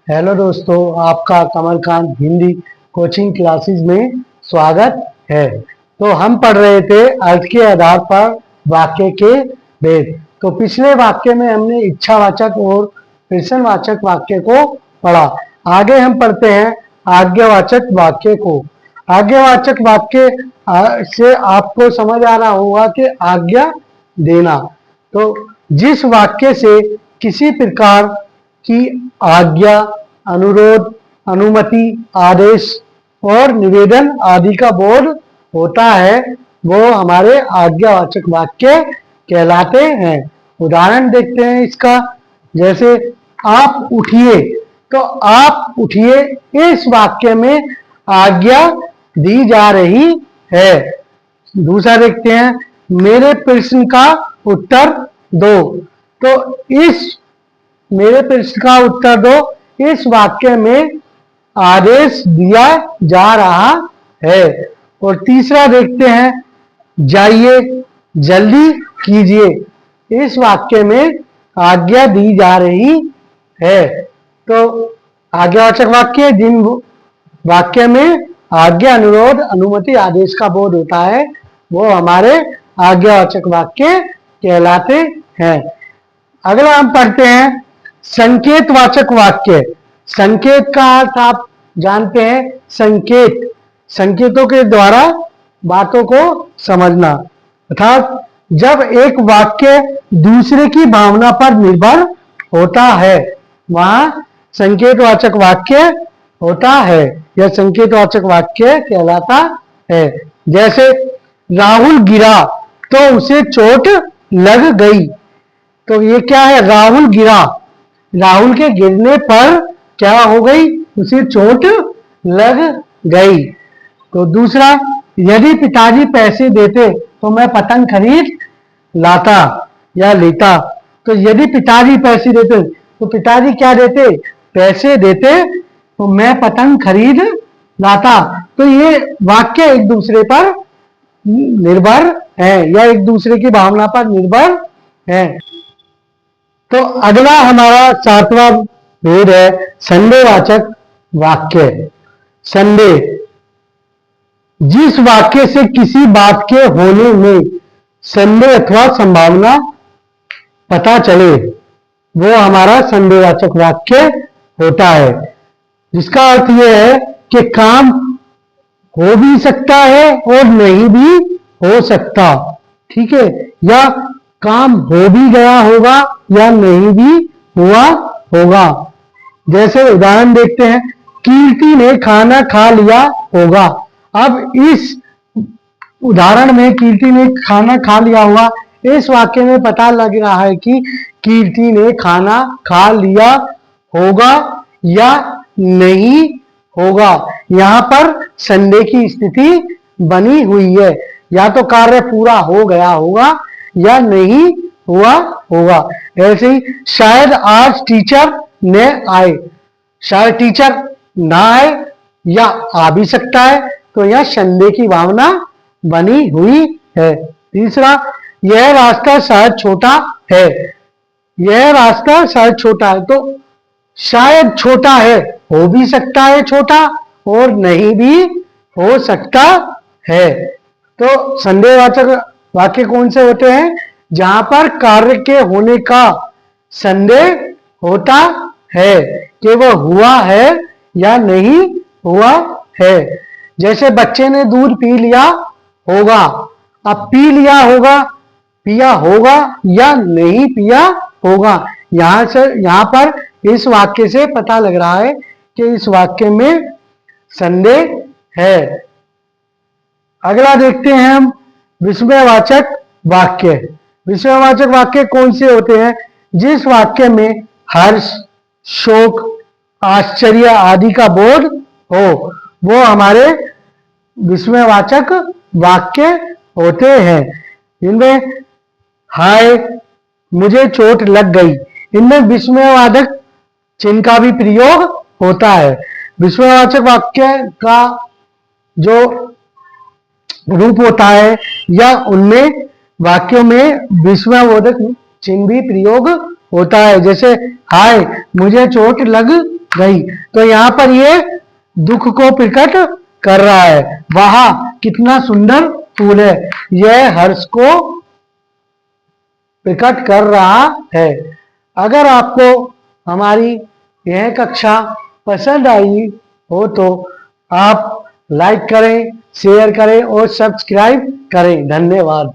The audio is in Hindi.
हेलो दोस्तों, आपका कमलकांत हिंदी कोचिंग क्लासेस में स्वागत है। तो हम पढ़ रहे थे अर्थ के आधार पर वाक्य के भेद। तो पिछले वाक्य में हमने इच्छावाचक और प्रश्नवाचक वाक्य को पढ़ा। आगे हम पढ़ते हैं आज्ञावाचक वाक्य को। आज्ञावाचक वाक्य से आपको समझ आ रहा होगा कि आज्ञा देना। तो जिस वाक्य से किसी प्रकार की आज्ञा, अनुरोध, अनुमति, आदेश और निवेदन आदि का बोध होता है वो हमारे आज्ञावाचक वाक्य कहलाते हैं। उदाहरण देखते हैं इसका। जैसे आप उठिए, तो आप उठिए इस वाक्य में आज्ञा दी जा रही है। दूसरा देखते हैं मेरे प्रश्न का उत्तर दो। तो इस मेरे प्रश्न का उत्तर दो इस वाक्य में आदेश दिया जा रहा है। और तीसरा देखते हैं जाइए, जल्दी कीजिए इस वाक्य में आज्ञा दी जा रही है। तो आज्ञावाचक वाक्य जिन वाक्य में आज्ञा, अनुरोध, अनुमति, आदेश का बोध होता है वो हमारे आज्ञावाचक वाक्य कहलाते हैं। अगला हम पढ़ते हैं संकेतवाचक वाक्य। संकेत का अर्थ आप जानते हैं, संकेत, संकेतों के द्वारा बातों को समझना। अर्थात जब एक वाक्य दूसरे की भावना पर निर्भर होता है वहां संकेतवाचक वाक्य होता है। यह संकेतवाचक वाक्य कहलाता है। जैसे राहुल गिरा तो उसे चोट लग गई। तो ये क्या है? राहुल गिरा, राहुल के गिरने पर क्या हो गई? उसे चोट लग गई। तो दूसरा, यदि पिताजी पैसे देते तो मैं पतंग खरीद लाता या लेता। तो यदि पिताजी पैसे देते, तो पिताजी क्या देते? पैसे देते, तो मैं पतंग खरीद लाता। तो ये वाक्य एक दूसरे पर निर्भर है या एक दूसरे की भावना पर निर्भर है। तो अगला हमारा 7वां भेद है संदेहवाचक वाक्य। संदेह, जिस वाक्य से किसी बात के होने में संदेह अथवा संभावना पता चले वो हमारा संदेहवाचक वाक्य होता है। जिसका अर्थ यह है कि काम हो भी सकता है और नहीं भी हो सकता, ठीक है, या काम हो भी गया होगा या नहीं भी हुआ होगा। जैसे उदाहरण देखते हैं, कीर्ति ने खाना खा लिया होगा। अब इस उदाहरण में कीर्ति ने खाना खा लिया होगा, इस वाक्य में पता लग रहा है कि कीर्ति ने खाना खा लिया होगा या नहीं होगा। यहां पर संदेह की स्थिति बनी हुई है, या तो कार्य पूरा हो गया होगा या नहीं हुआ होगा। ऐसे ही शायद आज टीचर न आए, शायद टीचर ना आए या आ भी सकता है। तो यह संदेह की भावना बनी हुई है। तीसरा, यह रास्ता शायद छोटा है। यह रास्ता शायद छोटा है, तो शायद छोटा है, हो भी सकता है छोटा और नहीं भी हो सकता है। तो संदेहवाचक वाक्य कौन से होते हैं? जहां पर कार्य के होने का संदेह होता है कि वह हुआ है या नहीं हुआ है। जैसे बच्चे ने दूध पी लिया होगा। अब पी लिया होगा, पिया होगा या नहीं पिया होगा। यहां पर इस वाक्य से पता लग रहा है कि इस वाक्य में संदेह है। अगला देखते हैं हम विस्मयवाचक वाक्य। विस्मयवाचक वाक्य कौन से होते हैं? जिस वाक्य में हर्ष, शोक, आश्चर्य आदि का बोध हो वो हमारे विस्मयवाचक वाक्य होते हैं। इनमें हाय, मुझे चोट लग गई, इनमें विस्मयवाचक चिन्ह का भी प्रयोग होता है। विस्मयवाचक वाक्य का जो रूप होता है या उनमें वाक्यों में विस्मयबोधक चिन्ह भी प्रयोग होता है। जैसे हाय, मुझे चोट लग गई। तो यहाँ पर ये दुख को प्रकट कर रहा है। वाह कितना सुंदर फूल है, यह हर्ष को प्रकट कर रहा है। अगर आपको हमारी यह कक्षा पसंद आई हो तो आप लाइक करें, शेयर करें और सब्सक्राइब करें। धन्यवाद।